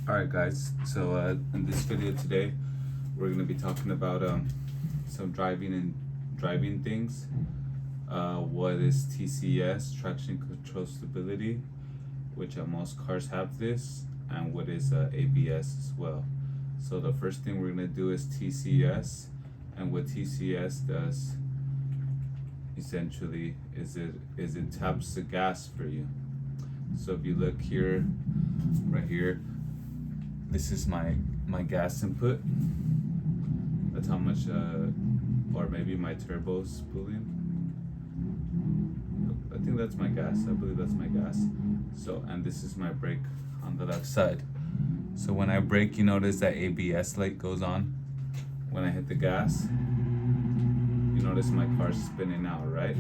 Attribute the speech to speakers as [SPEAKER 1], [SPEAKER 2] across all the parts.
[SPEAKER 1] Alright guys, so in this video today we're going to be talking about some driving things. What is TCS, traction control stability, which most cars have this, and what is ABS as well. So the first thing we're going to do is TCS, and what TCS does essentially is it taps the gas for you. So if you look here, right here, this is my gas input. That's how much, or maybe my turbo spooling. I think that's my gas. I believe that's my gas. So, and this is my brake on the left side. So when I brake, you notice that ABS light goes on. When I hit the gas, you notice my car's spinning out, right?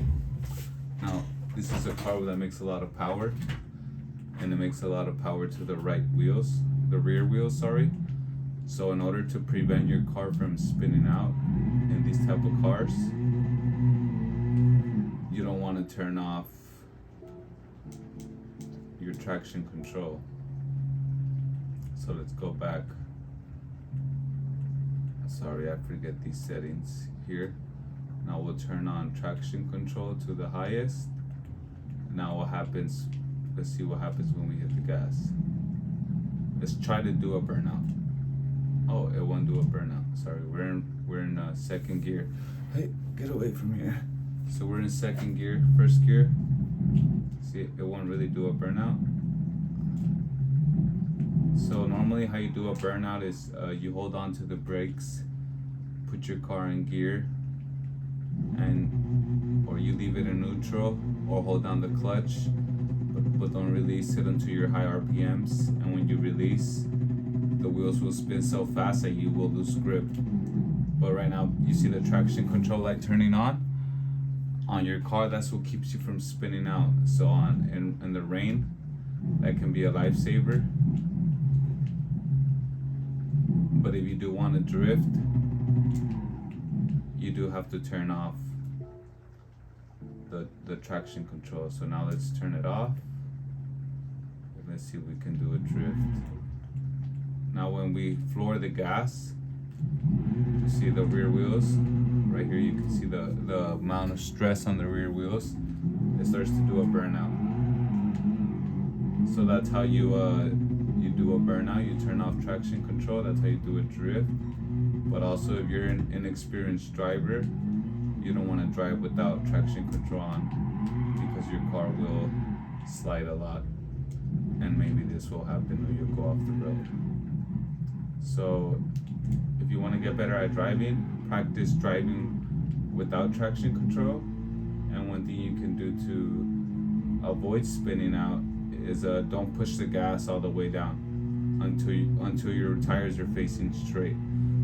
[SPEAKER 1] Now, this is a car that makes a lot of power, and it makes a lot of power to the rear wheels, sorry. So in order to prevent your car from spinning out in these type of cars, you don't want to turn off your traction control. So let's go back. Sorry, I forget these settings here. Now we'll turn on traction control to the highest. Now what happens, let's see what happens when we hit the gas. Let's try to do a burnout. Oh, it won't do a burnout. Sorry, we're in second gear. Hey, get away from here. So we're in second gear, first gear. See, it won't really do a burnout. So normally how you do a burnout is you hold on to the brakes, put your car in gear, or you leave it in neutral, or hold down the clutch, but don't release it until your high RPMs. And when you release, the wheels will spin so fast that you will lose grip. But right now, you see the traction control light turning on your car. That's what keeps you from spinning out. So in the rain, that can be a lifesaver. But if you do want to drift, you do have to turn off the traction control. So now let's turn it off. Let's see if we can do a drift. Now when we floor the gas, you see the rear wheels. Right here you can see the amount of stress on the rear wheels. It starts to do a burnout. So that's how you do a burnout. You turn off traction control. That's how you do a drift. But also if you're an inexperienced driver, you don't want to drive without traction control on, because your car will slide a lot, and maybe this will happen when you go off the road. So if you want to get better at driving, practice driving without traction control. And one thing you can do to avoid spinning out is don't push the gas all the way down until your tires are facing straight.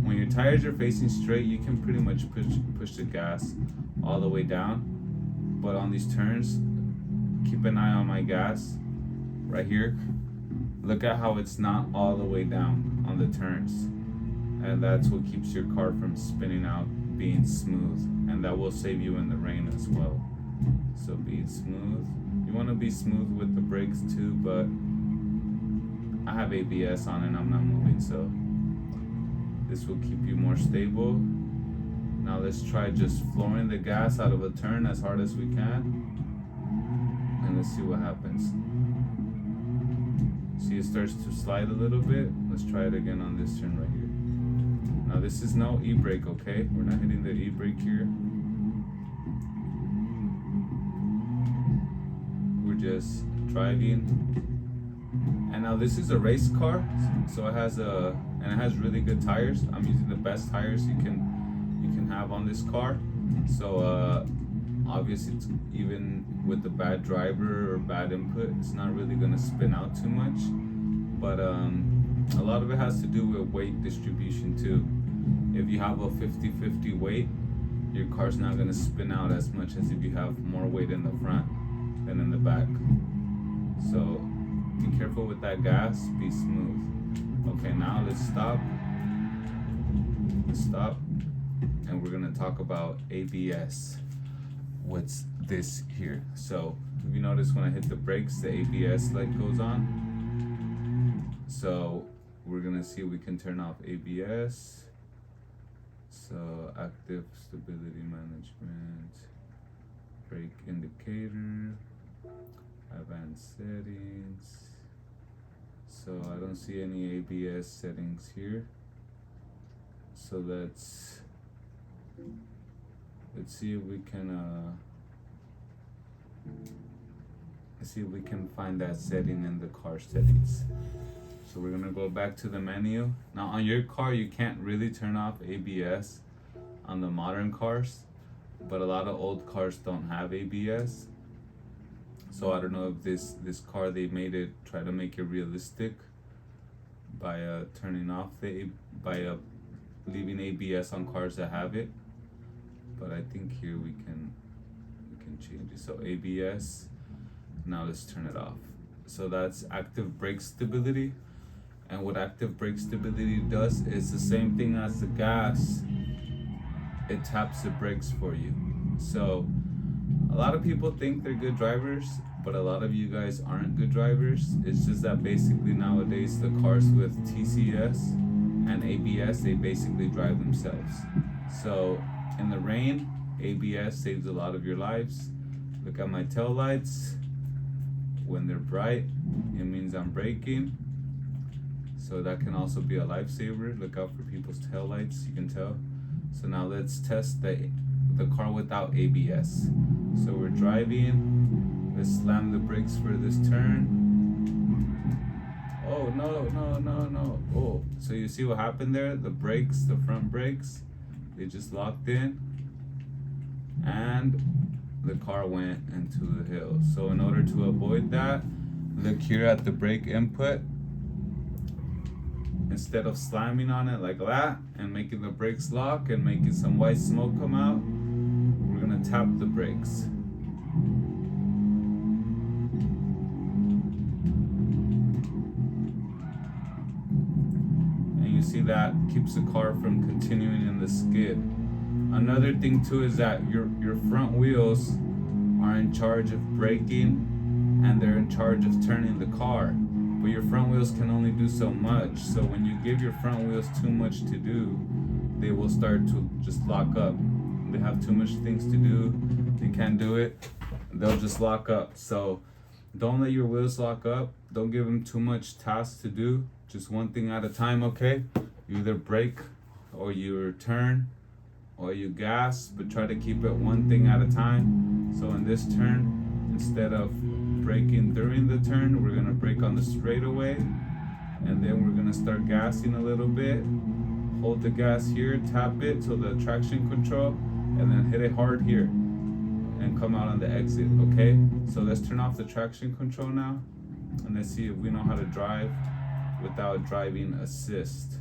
[SPEAKER 1] When your tires are facing straight, you can pretty much push the gas all the way down. But on these turns, keep an eye on my gas right here. Look at how it's not all the way down on the turns. And that's what keeps your car from spinning out, being smooth. And that will save you in the rain as well. So being smooth. You want to be smooth with the brakes too, but I have ABS on and I'm not moving, so this will keep you more stable. Now let's try just flooring the gas out of a turn as hard as we can. And let's see what happens. See, it starts to slide a little bit. Let's try it again on this turn right here. Now this is no e-brake, okay? We're not hitting the e-brake here. We're just driving. And now this is a race car, so it has really good tires. I'm using the best tires you can have on this car. So obviously, even with the bad driver or bad input, it's not really gonna spin out too much. But a lot of it has to do with weight distribution too. If you have a 50-50 weight, your car's not gonna spin out as much as if you have more weight in the front than in the back. So be careful with that gas, be smooth. Okay, now let's stop. And we're gonna talk about ABS. What's this here? So if you notice when I hit the brakes, the ABS light goes on. So we're gonna see if we can turn off ABS. So active stability management, brake indicator, advanced settings. So I don't see any ABS settings here. So let's see if we can find that setting in the car settings. So we're gonna go back to the menu. Now on your car you can't really turn off ABS on the modern cars, but a lot of old cars don't have ABS. So I don't know if this car, they made it, try to make it realistic by turning off leaving ABS on cars that have it. But I think here we can change it. So ABS, now let's turn it off. So that's active brake stability. And what active brake stability does is the same thing as the gas. It taps the brakes for you. So a lot of people think they're good drivers, but a lot of you guys aren't good drivers. It's just that basically nowadays the cars with TCS and ABS, they basically drive themselves. So in the rain, ABS saves a lot of your lives. Look at my tail lights. When they're bright, it means I'm braking. So that can also be a lifesaver. Look out for people's tail lights, you can tell. So now let's test the car without ABS. So we're driving. Let's slam the brakes for this turn. Oh, no. Oh, so you see what happened there? The brakes, the front brakes, they just locked in. And the car went into the hill. So in order to avoid that, look here at the brake input. Instead of slamming on it like that and making the brakes lock and making some white smoke come out, we're gonna tap the brakes. And you see that keeps the car from continuing in the skid. Another thing too is that your front wheels are in charge of braking and they're in charge of turning the car. But your front wheels can only do so much. So when you give your front wheels too much to do, they will start to just lock up. They have too much things to do, they can't do it, they'll just lock up. So don't let your wheels lock up. Don't give them too much tasks to do. Just one thing at a time, okay? You either brake or you turn or you gas, but try to keep it one thing at a time. So in this turn, instead of braking during the turn, we're gonna brake on the straightaway, and then we're gonna start gassing a little bit. Hold the gas here, tap it to the traction control, and then hit it hard here and come out on the exit, okay? So let's turn off the traction control now, and let's see if we know how to drive without driving assist.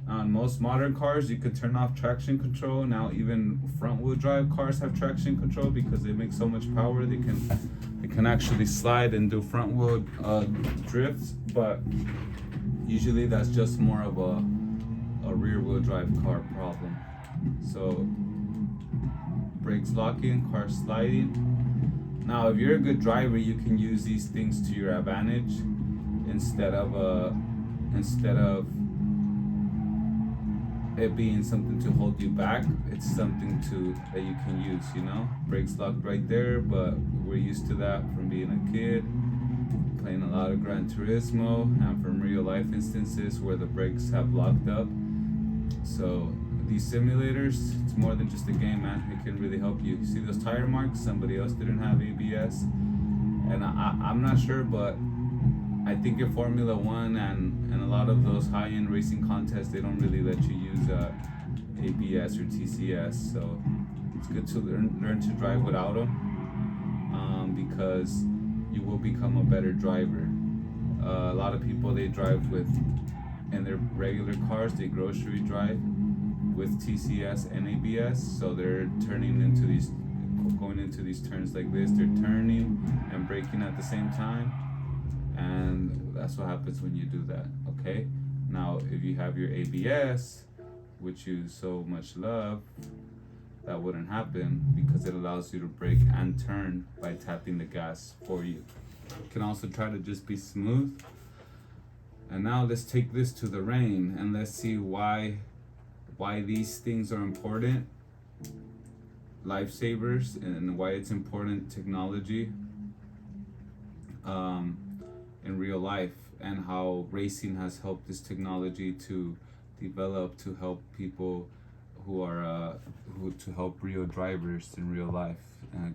[SPEAKER 1] On most modern cars, you could turn off traction control. Now even front wheel drive cars have traction control because they make so much power. They can actually slide and do front wheel drifts, but usually that's just more of a rear wheel drive car problem. So brakes locking, car sliding. Now if you're a good driver, you can use these things to your advantage instead of it being something to hold you back. It's something that you can use, you know? Brakes locked right there, but we're used to that from being a kid, playing a lot of Gran Turismo, and from real life instances where the brakes have locked up. So these simulators, it's more than just a game, man. It can really help you. See those tire marks? Somebody else didn't have ABS. And I'm not sure, but I think in Formula One and a lot of those high-end racing contests, they don't really let you use ABS or TCS. So it's good to learn to drive without them, because you will become a better driver. A lot of people, they drive in their regular cars, they grocery drive with TCS and ABS. So they're going into these turns like this. They're turning and braking at the same time. And that's what happens when you do that, okay? Now, if you have your ABS, which you so much love, that wouldn't happen because it allows you to brake and turn by tapping the gas for you. You can also try to just be smooth And now let's take this to the rain and let's see why these things are important, lifesavers, and why it's important technology in real life, and how racing has helped this technology to develop to help people who are who to help real drivers in real life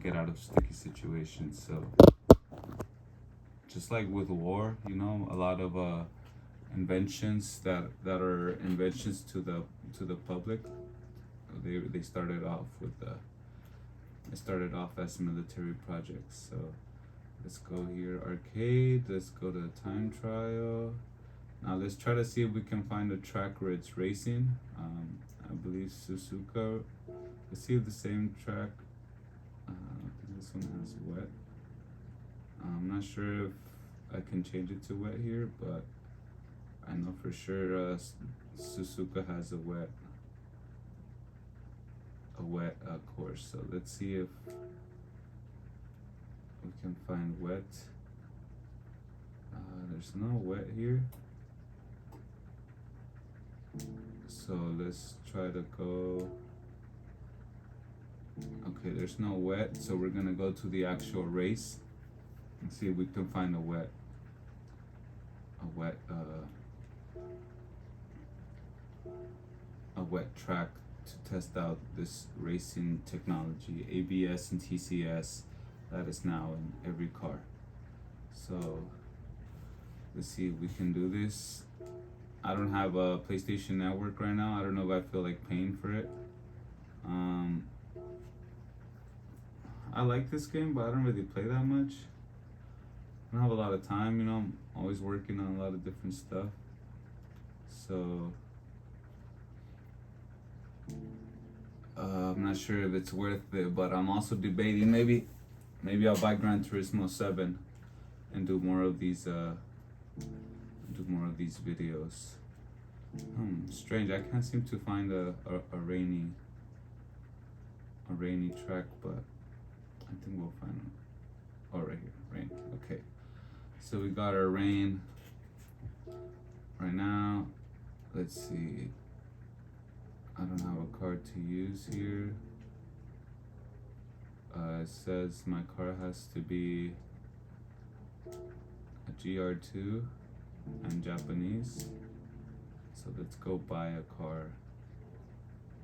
[SPEAKER 1] get out of sticky situations. So just like with war, you know, a lot of inventions that are inventions to the public, they started off with they started off as military projects. So let's go here, arcade, let's go to time trial. Now let's try to see if we can find a track where it's racing. I believe Suzuka. Let's see if the same track. I think this one has wet. I'm not sure if I can change it to wet here, but I know for sure Suzuka has a wet course. So let's see if we can find wet. There's no wet here. So let's try to go. Okay, there's no wet, so we're gonna go to the actual race and see if we can find a wet track to test out this racing technology, ABS and TCS, that is now in every car. So let's see if we can do this. I don't have a PlayStation Network right now. I don't know if I feel like paying for it. I like this game, but I don't really play that much. I don't have a lot of time, you know. I'm always working on a lot of different stuff. So I'm not sure if it's worth it, but I'm also debating maybe I'll buy Gran Turismo 7 and do more of these videos. Strange, I can't seem to find a rainy track, but I think we'll find them. Oh, right here, rain. Okay, so we got our rain right now. Let's see, I don't have a card to use here. It says my car has to be a GR2 and Japanese. So let's go buy a car.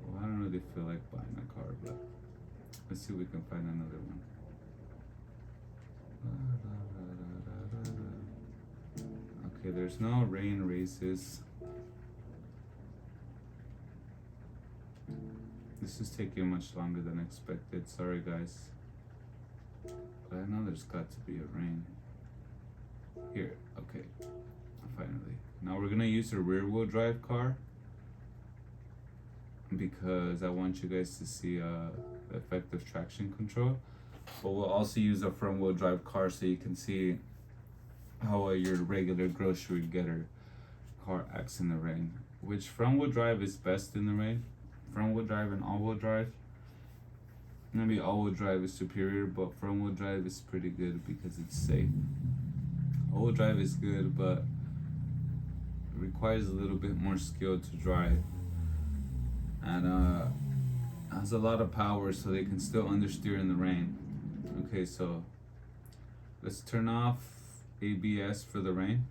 [SPEAKER 1] Well, I don't really feel like buying a car, but let's see if we can find another one. Okay, there's no rain races. This is taking much longer than expected. Sorry, guys. But I know there's got to be a rain. Here, okay. Finally. Now we're gonna use a rear-wheel drive car because I want you guys to see the effective traction control. But we'll also use a front-wheel drive car so you can see how your regular grocery getter car acts in the rain. Which front-wheel drive is best in the rain? Front-wheel drive and all-wheel drive. Maybe all-wheel drive is superior, but front-wheel drive is pretty good because it's safe. All-wheel drive is good, but it requires a little bit more skill to drive, and has a lot of power, so they can still understeer in the rain. Okay, so let's turn off ABS for the rain.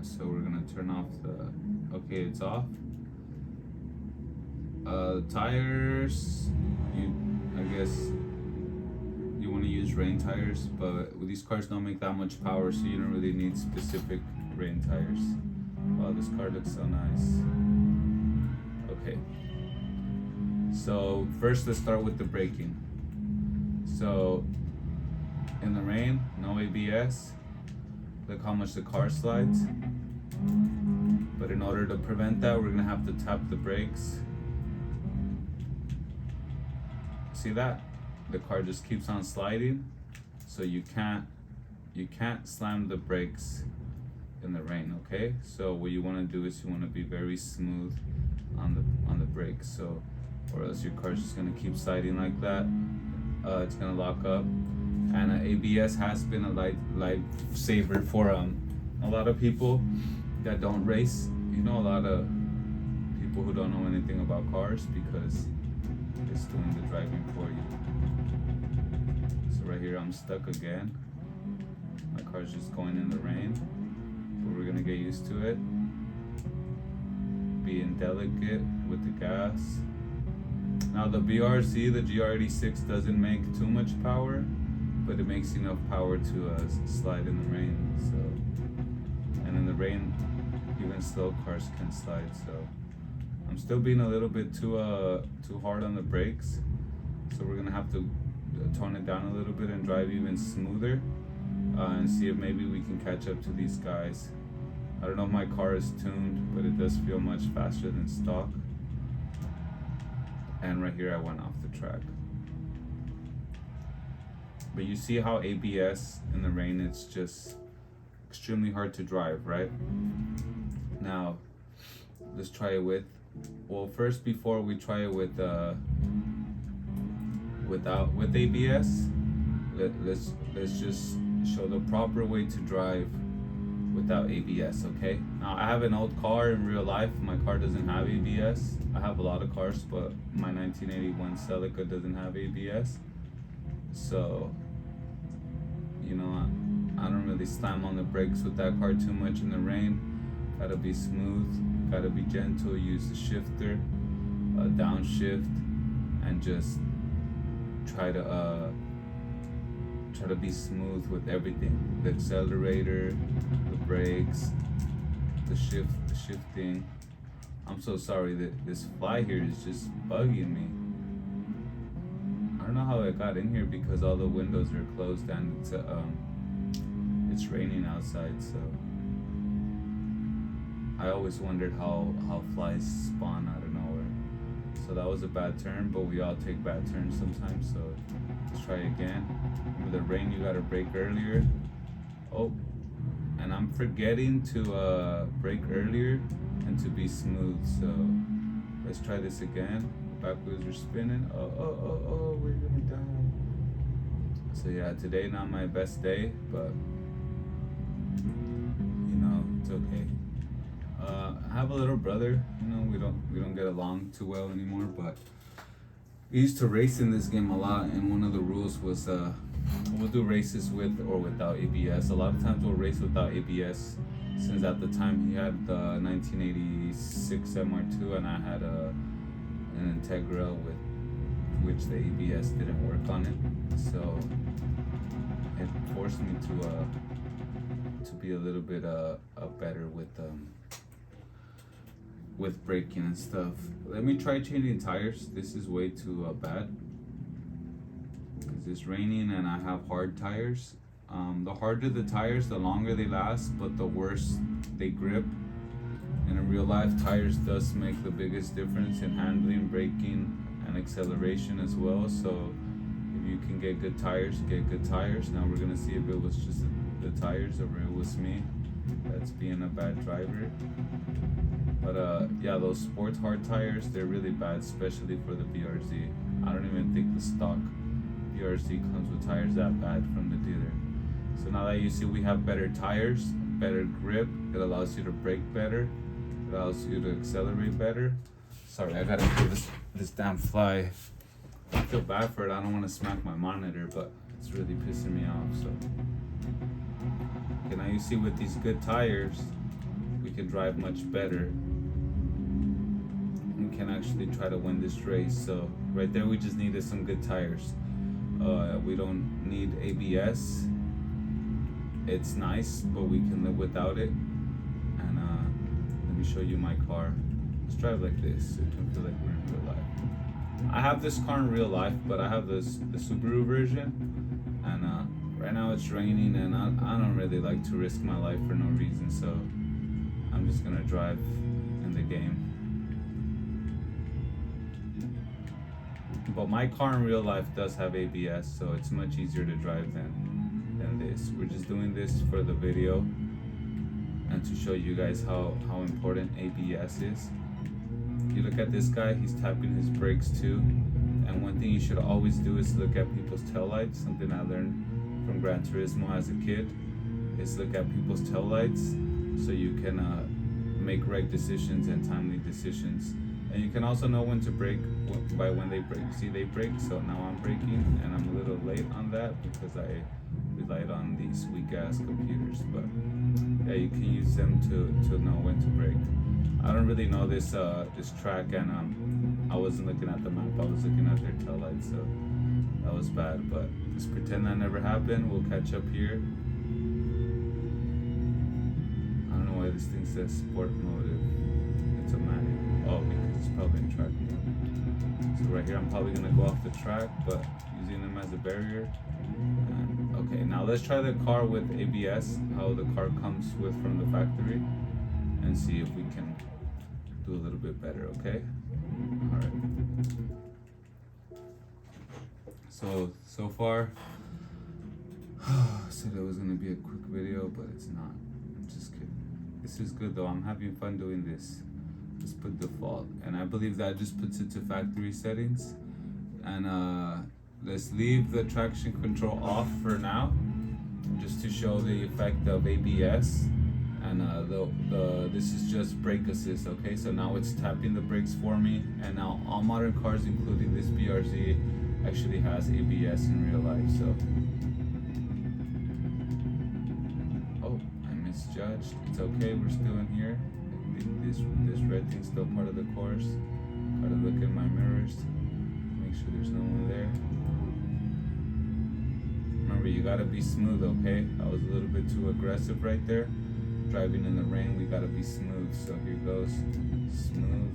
[SPEAKER 1] So we're gonna turn off the, okay, it's off. Tires, I guess you want to use rain tires, but these cars don't make that much power, so you don't really need specific rain tires. Wow, this car looks so nice. Okay, so first let's start with the braking. So in the rain, no ABS. Look how much the car slides. But in order to prevent that, we're gonna have to tap the brakes. See that? The car just keeps on sliding, so you can't slam the brakes in the rain. Okay, so what you want to do is you want to be very smooth on the brakes, or else your car's just gonna keep sliding like that. It's gonna lock up, ABS has been a lifesaver for a lot of people that don't race. You know, a lot of people who don't know anything about cars, because it's doing the driving for you. So right here I'm stuck again. My car's just going in the rain, but we're gonna get used to it. Being delicate with the gas. Now the BRZ, the GR86 doesn't make too much power, but it makes enough power to slide in the rain. So, and in the rain, even slow cars can slide. So I'm still being a little bit too hard on the brakes. So we're gonna have to tone it down a little bit and drive even smoother, and see if maybe we can catch up to these guys. I don't know if my car is tuned, but it does feel much faster than stock. And right here I went off the track. But you see how ABS in the rain, it's just extremely hard to drive, right? Now, let's try it with, well, first before we try it with ABS, let's just show the proper way to drive without ABS, okay? Now I have an old car in real life. My car doesn't have ABS. I have a lot of cars, but my 1981 Celica doesn't have ABS. So, you know, I don't really slam on the brakes with that car too much in the rain. Gotta be smooth, gotta be gentle, use the shifter, downshift, and just try to be smooth with everything. The accelerator, the brakes, the shifting. I'm so sorry that this fly here is just bugging me. I don't know how it got in here, because all the windows are closed and it's raining outside. So I always wondered how flies spawn out of nowhere. So that was a bad turn, but we all take bad turns sometimes. So let's try again. With the rain, you gotta brake earlier. Oh, and I'm forgetting to brake earlier and to be smooth. So let's try this again. Back wheels are spinning. Oh, we're gonna die. So yeah, today not my best day, but you know, it's okay. I have a little brother. You know, we don't get along too well anymore, but we used to race in this game a lot, and one of the rules was we'll do races with or without ABS. A lot of times we'll race without ABS, since at the time he had the 1986 MR2 and I had an Integra with which the ABS didn't work on it. So it forced me to be a little bit better with braking and stuff. Let me try changing tires. This is way too bad, because it's raining and I have hard tires. The harder the tires, the longer they last, but the worse they grip. And in real life, tires does make the biggest difference in handling, braking, and acceleration as well. So if you can get good tires, get good tires. Now we're gonna see if it was just the tires or it was me that's being a bad driver. But yeah, those sports hard tires, they're really bad, especially for the BRZ. I don't even think the stock BRZ comes with tires that bad from the dealer. So now that you see we have better tires, better grip, it allows you to brake better, it allows you to accelerate better. Sorry, I gotta kill this damn fly. I feel bad for it. I don't want to smack my monitor, but it's really pissing me off. So okay, now you see with these good tires, we can drive much better. We can actually try to win this race. So right there, we just needed some good tires. We don't need ABS. It's nice, but we can live without it. And let me show you my car. Let's drive like this. It can feel like we're in real life. I have this car in real life, but I have the Subaru version. And right now it's raining, and I don't really like to risk my life for no reason. So I'm just gonna drive in the game. But my car in real life does have ABS, so it's much easier to drive than this. We're just doing this for the video and to show you guys how important ABS is. If you look at this guy, he's tapping his brakes too. And one thing you should always do is look at people's taillights, something I learned from from Gran Turismo as a kid is look at people's taillights so you can make right decisions and timely decisions. And you can also know when to brake by when they brake. See, they brake, so now I'm braking, and I'm a little late on that because I relied on these weak ass computers. But yeah, you can use them to know when to brake. I don't really know this track, and I wasn't looking at the map. I was looking at their taillights, so that was bad. But just pretend that never happened. We'll catch up here. I don't know why this thing says sport mode. It's a manual. Oh, because it's probably in track mode. So right here, I'm probably gonna go off the track, but using them as a barrier. And, okay, now let's try the car with ABS, how the car comes with from the factory, and see if we can do a little bit better, okay? All right. So far, I said it was gonna be a quick video, but it's not. I'm just kidding. This is good though. I'm having fun doing this. Just put default, and I believe that just puts it to factory settings. And let's leave the traction control off for now, just to show the effect of ABS. And this is just brake assist. Okay, so now it's tapping the brakes for me, and now all modern cars, including this BRZ, actually has ABS in real life. So, oh, I misjudged. It's okay. We're still in here. This red thing's still part of the course. Gotta look in my mirrors, make sure there's no one there. Remember, you gotta be smooth, okay? I was a little bit too aggressive right there. Driving in the rain, we gotta be smooth. So here goes, smooth.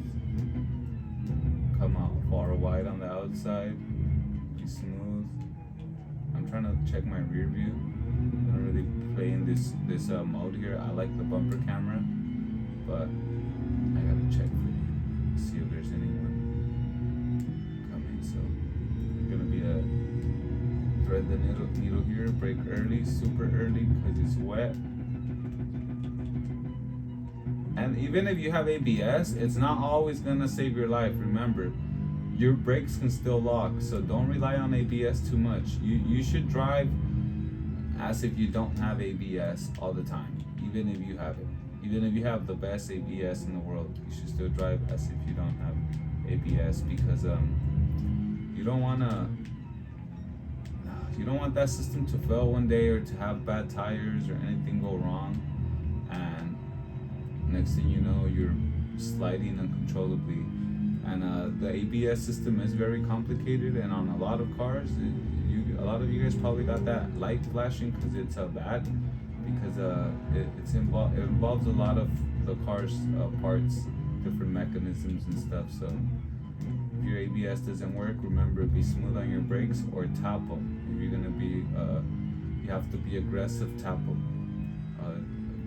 [SPEAKER 1] Come out far wide on the outside. Be smooth. I'm trying to check my rear view. I don't really play in this mode here. I like the bumper camera, but I gotta check for you, see if there's anyone coming. So I'm gonna be thread the needle here, brake early, super early, because it's wet. And even if you have ABS, it's not always gonna save your life. Remember, your brakes can still lock, so don't rely on ABS too much. You should drive as if you don't have ABS all the time, even if you have it. Even if you have the best ABS in the world, you should still drive as if you don't have ABS, because you don't want that system to fail one day, or to have bad tires or anything go wrong, and next thing you know, you're sliding uncontrollably. And the ABS system is very complicated, and on a lot of cars, a lot of you guys probably got that light flashing because it's bad. Because it involves a lot of the car's parts, different mechanisms and stuff. So if your ABS doesn't work, remember, be smooth on your brakes or tap them. If you're gonna be, you have to be aggressive, tap them.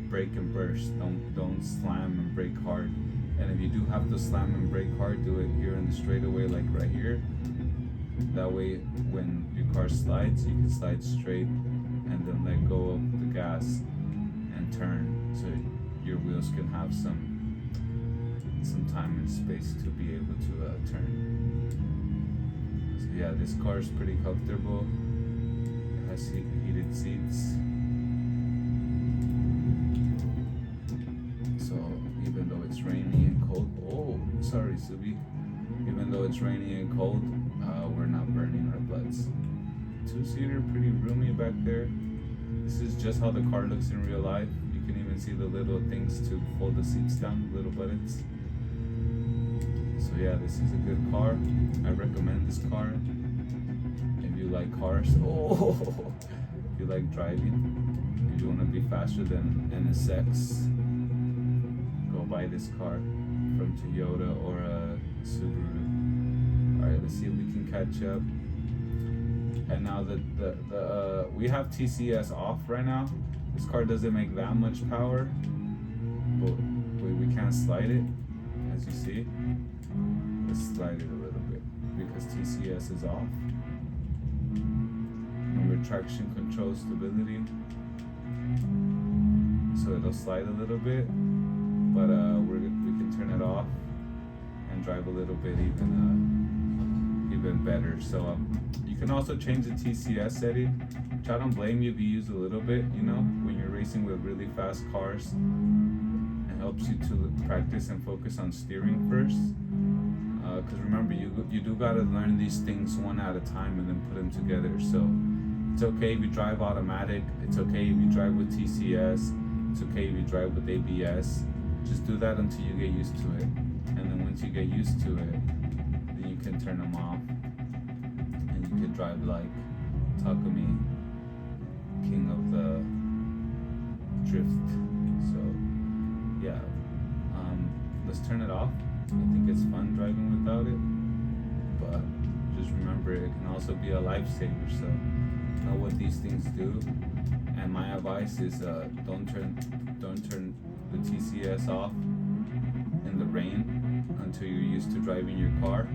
[SPEAKER 1] Brake and burst. Don't slam and brake hard. And if you do have to slam and brake hard, do it here in the straightaway, like right here. That way, when your car slides, you can slide straight, and then let go of the gas and turn, so your wheels can have some time and space to be able to turn. So yeah, this car is pretty comfortable. It has heated seats. So even though it's rainy and cold, oh, sorry, Subi. Even though it's rainy and cold, we're not burning our butts. Two-seater, pretty roomy back there. This is just how the car looks in real life. You can even see the little things to fold the seats down, little buttons. So yeah, this is a good car. I recommend this car. If you like cars, if you like driving, if you want to be faster than NSX, go buy this car from Toyota or Subaru. Alright, let's see if we can catch up. And now we have TCS off right now. This car doesn't make that much power, but we can't slide it, as you see. Let's slide it a little bit because TCS is off. Remember, traction control stability, so it'll slide a little bit, but we can turn it off and drive a little bit even even better. So you can also change the TCS setting, which I don't blame you if you use a little bit, when you're racing with really fast cars. It helps you to practice and focus on steering first. Because remember, you do gotta learn these things one at a time and then put them together. So it's okay if you drive automatic. It's okay if you drive with TCS. It's okay if you drive with ABS. Just do that until you get used to it. And then once you get used to it, then you can turn them off. And you can drive like Takumi, king of the drift. So yeah, let's turn it off. I think it's fun driving without it, but just remember it can also be a lifesaver. So know what these things do, and my advice is don't turn the TCS off in the rain until you're used to driving your car,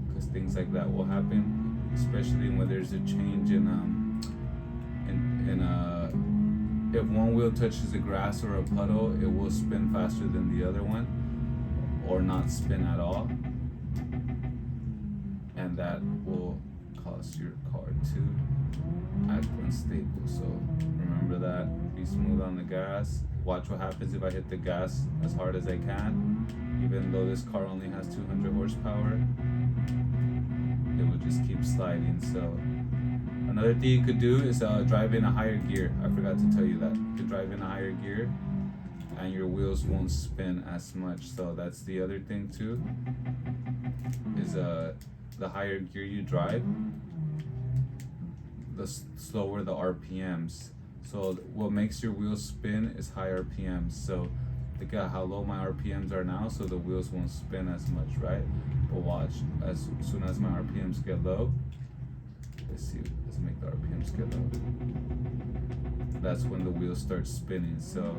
[SPEAKER 1] because things like that will happen, especially when there's a change in if one wheel touches the grass or a puddle, it will spin faster than the other one, or not spin at all, and that will cause your car to act unstable. So remember that. Be smooth on the gas. Watch what happens if I hit the gas as hard as I can. Even though this car only has 200 horsepower, it will just keep sliding. So another thing you could do is drive in a higher gear. I forgot to tell you that. You could drive in a higher gear and your wheels won't spin as much. So that's the other thing too, is the higher gear you drive, the slower the RPMs. So what makes your wheels spin is high RPMs. So look at how low my RPMs are now, so the wheels won't spin as much, right? But watch, as soon as my RPMs get low, let's make the RPMs get low. That's when the wheels start spinning. So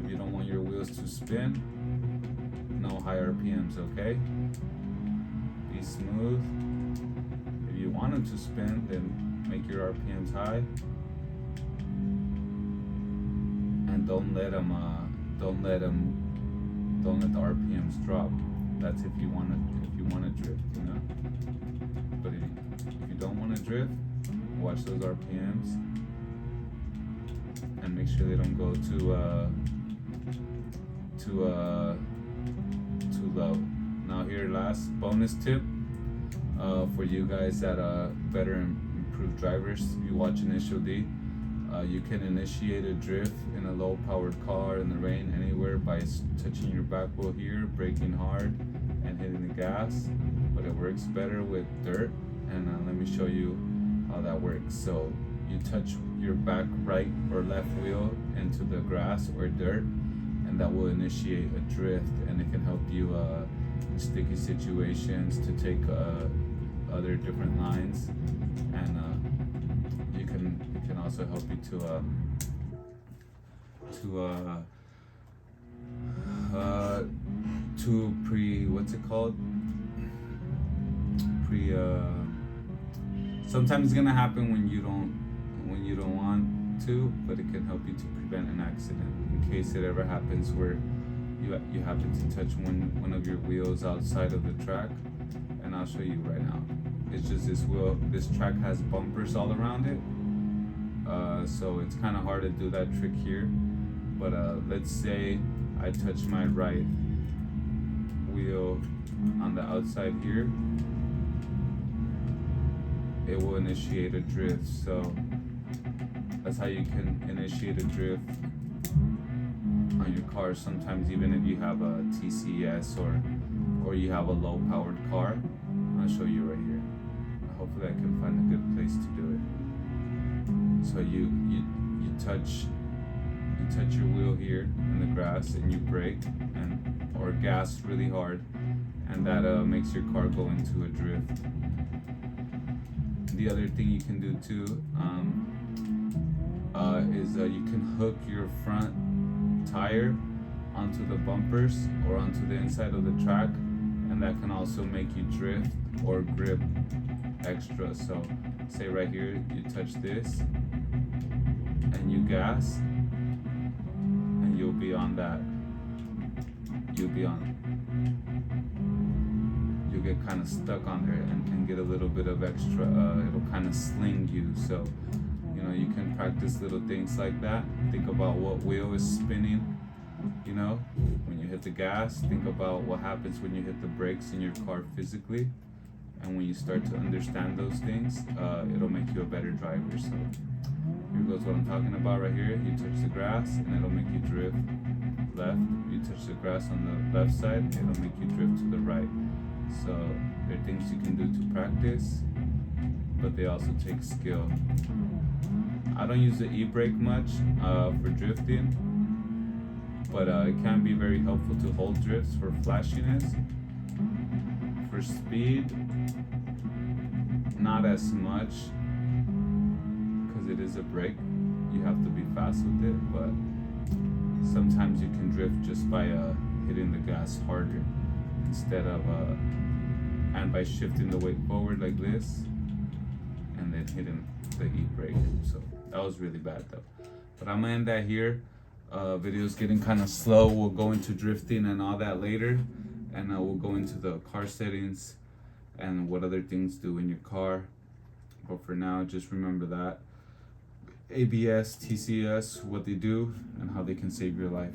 [SPEAKER 1] if you don't want your wheels to spin, no high RPMs, okay? Be smooth. If you want them to spin, then make your RPMs high, and don't let the RPMs drop. That's if you want to drift, But if you don't want to drift, watch those RPMs and make sure they don't go too low. Now here, last bonus tip for you guys that better improved drivers. If you watch Initial D, you can initiate a drift in a low powered car in the rain anywhere by touching your back wheel here, braking hard and hitting the gas. But it works better with dirt, and let me show you how that works. So you touch your back right or left wheel into the grass or dirt, and that will initiate a drift, and it can help you in sticky situations to take other different lines, and it can also help you sometimes it's gonna happen when you don't want to, but it can help you to prevent an accident in case it ever happens where you happen to touch one of your wheels outside of the track. And I'll show you right now. It's just this track has bumpers all around it, so it's kind of hard to do that trick here. But let's say I touch my right wheel on the outside here, it will initiate a drift. So that's how you can initiate a drift on your car. Sometimes even if you have a TCS or you have a low powered car. I'll show you right here. Hopefully I can find a good place to do it. So you touch your wheel here in the grass, and you brake or gas really hard, and that makes your car go into a drift. The other thing you can do too is you can hook your front tire onto the bumpers or onto the inside of the track, and that can also make you drift or grip extra. So say right here you touch this and you gas, and you'll be on you'll get kind of stuck on there and get a little bit of extra, it'll kind of sling you. So, you know, you can practice little things like that. Think about what wheel is spinning, you know, when you hit the gas. Think about what happens when you hit the brakes in your car physically. And when you start to understand those things, it'll make you a better driver. So here goes what I'm talking about right here. You touch the grass and it'll make you drift left. You touch the grass on the left side, it'll make you drift to the right. So there are things you can do to practice, but they also take skill. I don't use the e-brake much for drifting, but it can be very helpful to hold drifts for flashiness. For speed, not as much, because it is a brake. You have to be fast with it, but sometimes you can drift just by hitting the gas harder instead of and by shifting the weight forward like this and then hitting the e-brake. So that was really bad though. But I'm gonna end that here. Video's getting kind of slow. We'll go into drifting and all that later, and we'll go into the car settings and what other things do in your car. But for now, just remember that ABS, TCS, what they do and how they can save your life.